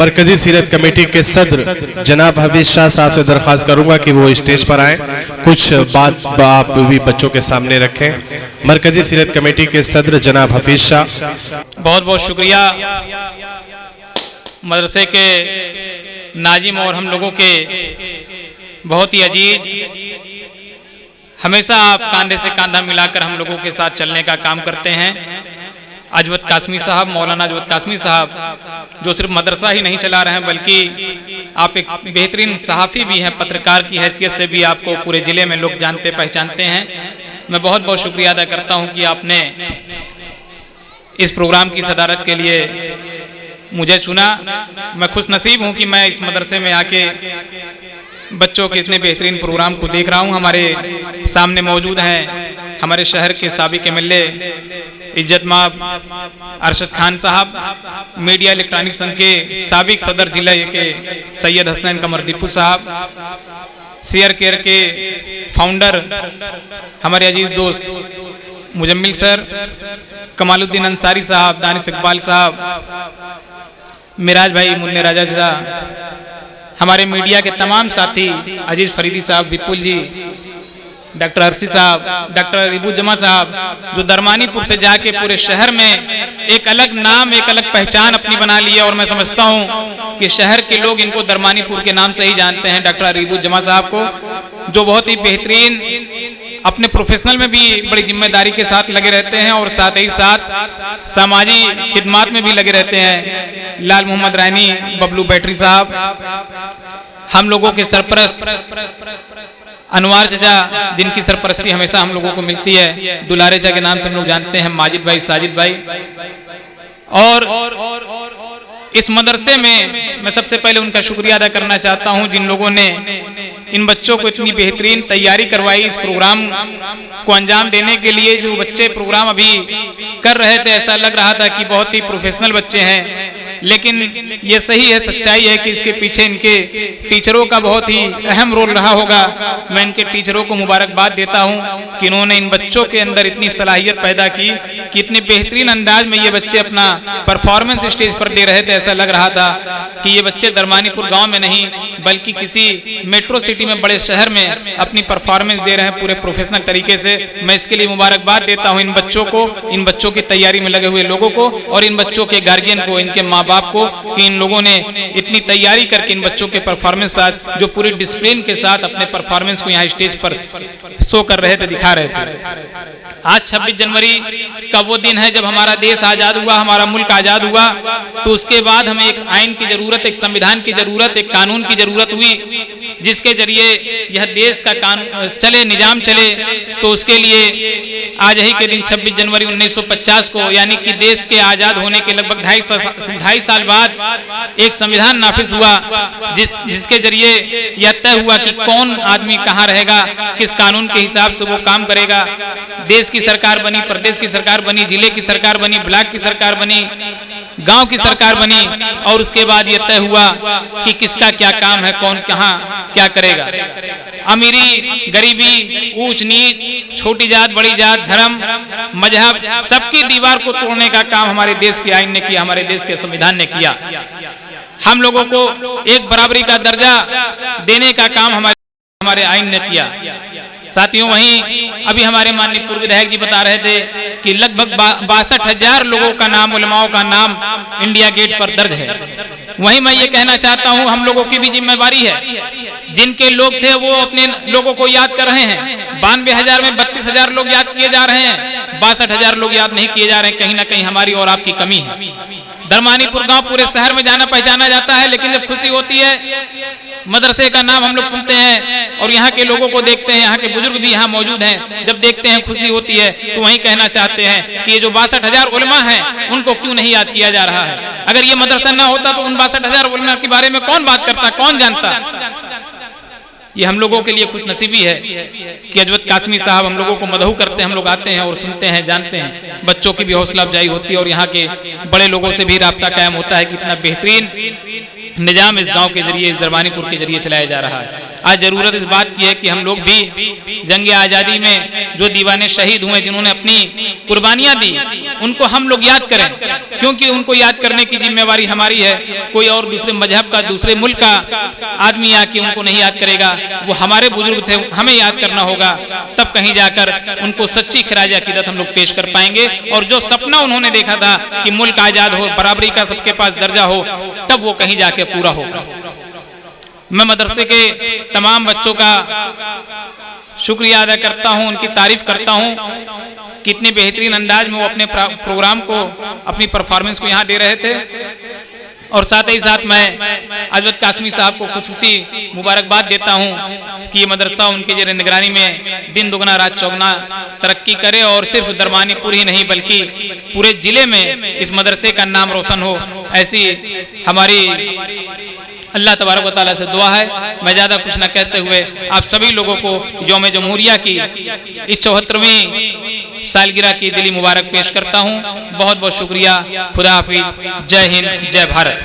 मरकजी सीरत कमेटी के सदर जनाब हफीज शाह साहब से दरख्वास्त करूंगा कि वो स्टेज पर आए, कुछ बात आप भी बच्चों के सामने रखें। मरकजी सीरत कमेटी के सदर जनाब हफीज शाह। बहुत बहुत शुक्रिया मदरसे के नाजिम और हम लोगों के बहुत ही अजीज, हमेशा आप कंधे से कंधा मिलाकर हम लोगों के साथ चलने का काम करते हैं। अजवत कासमी साहब, मौलाना अजवत कासमी साहब, जो सिर्फ मदरसा ही नहीं चला रहे हैं बल्कि आप एक बेहतरीन सहाफ़ी भी हैं, पत्रकार की हैसियत से भी आपको पूरे ज़िले में लोग जानते पहचानते हैं। मैं बहुत बहुत शुक्रिया अदा करता हूं कि आपने इस प्रोग्राम की सदारत के लिए मुझे चुना। मैं खुश नसीब हूं कि मैं इस मदरसे में आके बच्चों के इतने बेहतरीन प्रोग्राम को देख रहा हूं। हमारे सामने मौजूद हैं हमारे शहर के साबिक एमएलए इज्जत माब अरशद खान साहब, मीडिया इलेक्ट्रॉनिक संघ के साबिक सदर जिला के सैयद हसनैन कमर दीपू साहब, शेयर केयर के फाउंडर हमारे अजीज दोस्त मुजम्मिल सर, कमालुद्दीन अंसारी साहब, दानिश इकबाल साहब, मिराज भाई, मुन्ने राजा साहब, हमारे मीडिया के तमाम साथी अजीज फरीदी साहब, विपुल जी, डॉक्टर हर्षी साहब, डॉक्टर रिबू जमा साहब, जो दरमानीपुर से जाके पूरे शहर में एक अलग नाम, एक अलग पहचान अपनी बना ली है। और मैं समझता हूं कि शहर के लोग इनको दरमानीपुर के नाम से ही जानते हैं, डॉक्टर रिबू जमा साहब को, जो बहुत ही बेहतरीन अपने प्रोफेशनल में भी बड़ी जिम्मेदारी के साथ लगे रहते हैं और साथ ही साथ सामाजिक खिदमात में भी लगे रहते हैं। लाल मोहम्मद रानी, बबलू बैटरी साहब, हम लोगों के सरपरस्त अनवार चाचा, जिनकी सरपरस्ती हमेशा हम लोगों को मिलती है, दुलारे चाचा के नाम से हम लोग जानते हैं, माजिद भाई, साजिद भाई। और इस मदरसे में मैं सबसे पहले उनका शुक्रिया अदा करना चाहता हूं जिन लोगों ने इन बच्चों को इतनी बेहतरीन तैयारी करवाई इस प्रोग्राम को अंजाम देने के लिए। जो बच्चे प्रोग्राम अभी कर रहे थे, ऐसा लग रहा था कि बहुत ही प्रोफेशनल बच्चे हैं, लेकिन ये सही है, सच्चाई है कि इसके पीछे इनके टीचरों का बहुत ही अहम रोल रहा होगा। मैं इनके टीचरों को मुबारकबाद देता हूं कि इन्होंने इन बच्चों के अंदर इतनी सलाहियत पैदा की कि इतने बेहतरीन अंदाज में ये बच्चे अपना परफॉर्मेंस स्टेज पर दे रहे थे। ऐसा लग रहा था कि ये बच्चे दरमानीपुर गांव में नहीं बल्कि किसी मेट्रो सिटी में, बड़े शहर में अपनी परफॉर्मेंस दे रहे हैं पूरे प्रोफेशनल तरीके से। मैं इसके लिए मुबारकबाद देता हूं इन बच्चों को, इन बच्चों की तैयारी में लगे हुए लोगों को और इन बच्चों के गार्जियन को, इनके माँ बाप को, कि इन लोगों ने इतनी तैयारी करके इन बच्चों के परफॉर्मेंस साथ, जो पूरी डिसिप्लिन के साथ अपने परफॉर्मेंस को यहाँ स्टेज पर शो कर रहे थे, दिखा रहे थे। आज 26 जनवरी का वो दिन है जब हमारा देश आजाद हुआ, हमारा मुल्क आजाद हुआ। तो उसके बाद हमें एक आइन की जरूरत, एक संविधान की जरूरत, एक कानून की जरूरत हुई जिसके जरिए यह देश का कानून चले, निजाम चले। तो उसके लिए आज ही के दिन 26 जनवरी 1950 को, यानी कि देश के आजाद होने के लगभग 2.5 साल बाद एक संविधान नाफिज हुआ जिसके जरिए यह तय हुआ कि कौन आदमी कहाँ रहेगा, किस कानून के हिसाब से वो काम करेगा। देश की सरकार बनी, प्रदेश की सरकार बनी, जिले की सरकार बनी, ब्लॉक की सरकार बनी, गांव की सरकार बनी। और उसके बाद यह तय हुआ कि किसका क्या काम है, कौन कहां क्या करेगा। अमीरी, गरीबी, ऊंच नीच, छोटी जात, बड़ी जात, धर्म, मजहब, सबकी दीवार को तोड़ने का काम हमारे देश के आईन ने किया, हमारे देश के संविधान ने किया। हम लोगों को एक बराबरी का दर्जा देने का काम हमारे आईन ने किया। साथियों, वहीं अभी हमारे माननीय पूर्व विधायक जी बता रहे थे कि लगभग 62,000 लोगों का नाम, उलमाओं का नाम इंडिया गेट पर दर्ज है। वहीं मैं ये कहना चाहता हूं, हम लोगों की भी जिम्मेवारी है। जिनके लोग थे वो अपने लोगों को याद कर रहे हैं। 92,000 में 32,000 लोग याद किए जा रहे हैं, 62,000 लोग याद नहीं किए जा रहे हैं। कहीं ना कहीं हमारी और आपकी कमी है। दरमानीपुर गांव पूरे शहर में जाना पहचाना जाता है, लेकिन जब खुशी होती है, मदरसे का नाम हम लोग सुनते हैं और यहाँ के लोगों को देखते हैं, यहाँ के बुजुर्ग भी यहाँ मौजूद हैं, जब देखते हैं खुशी होती है। तो वहीं कहना चाहते हैं कि ये जो 62,000 उलमा हैं उनको क्यों नहीं याद किया जा रहा है। अगर ये मदरसा ना होता तो उन 62,000 उलमा के बारे में कौन बात करता, कौन जानता। ये हम लोगों के लिए खुश नसीबी है कि अजवत कासमी साहब हम लोगों को मदहू करते हैं, हम लोग आते हैं और सुनते हैं, जानते हैं। बच्चों की भी हौसला अफजाई होती है और यहाँ के बड़े लोगों से भी राब्ता कायम होता है कि इतना बेहतरीन निजाम इस गांव के जरिए, इस दरबानीपुर के जरिए चलाया जा रहा है। आज जरूरत इस बात की है कि हम लोग भी जंग आज़ादी में जो दीवाने शहीद हुए, जिन्होंने अपनी कुर्बानियां दी, उनको हम लोग याद करें। क्योंकि उनको याद करने की जिम्मेवारी हमारी है। कोई और दूसरे मजहब का, दूसरे मुल्क का आदमी आके उनको नहीं याद करेगा। वो हमारे बुजुर्ग थे, हमें याद करना होगा, तब कहीं जाकर उनको सच्ची खिराज अकीदत हम लोग पेश कर पाएंगे। और जो सपना उन्होंने देखा था कि मुल्क आजाद हो, बराबरी का सबके पास दर्जा हो, तब वो कहीं जाके पूरा होगा। मैं मदरसे के तमाम बच्चों का शुक्रिया अदा करता हूं, उनकी तारीफ करता हूं। कितने बेहतरीन अंदाज में वो अपने प्रोग्राम को, अपनी परफॉर्मेंस को यहाँ दे रहे थे। और साथ ही साथ मैं अजवत कासमी साहब को खुसूसी मुबारकबाद देता हूं कि ये मदरसा उनके जरिए निगरानी में दिन दुगना रात चौगुना तरक्की करे और सिर्फ दरमानीपुर ही नहीं बल्कि पूरे जिले में इस मदरसे का नाम रोशन हो। ऐसी हमारी अल्लाह तबारक व तआला से दुआ है। मैं ज़्यादा कुछ न कहते हुए आप सभी लोगों को यौम जमहूरिया की इस 74वीं सालगिरह की दिली मुबारक पेश करता हूँ। बहुत बहुत शुक्रिया। खुदा हाफिज। जय हिंद, जय भारत।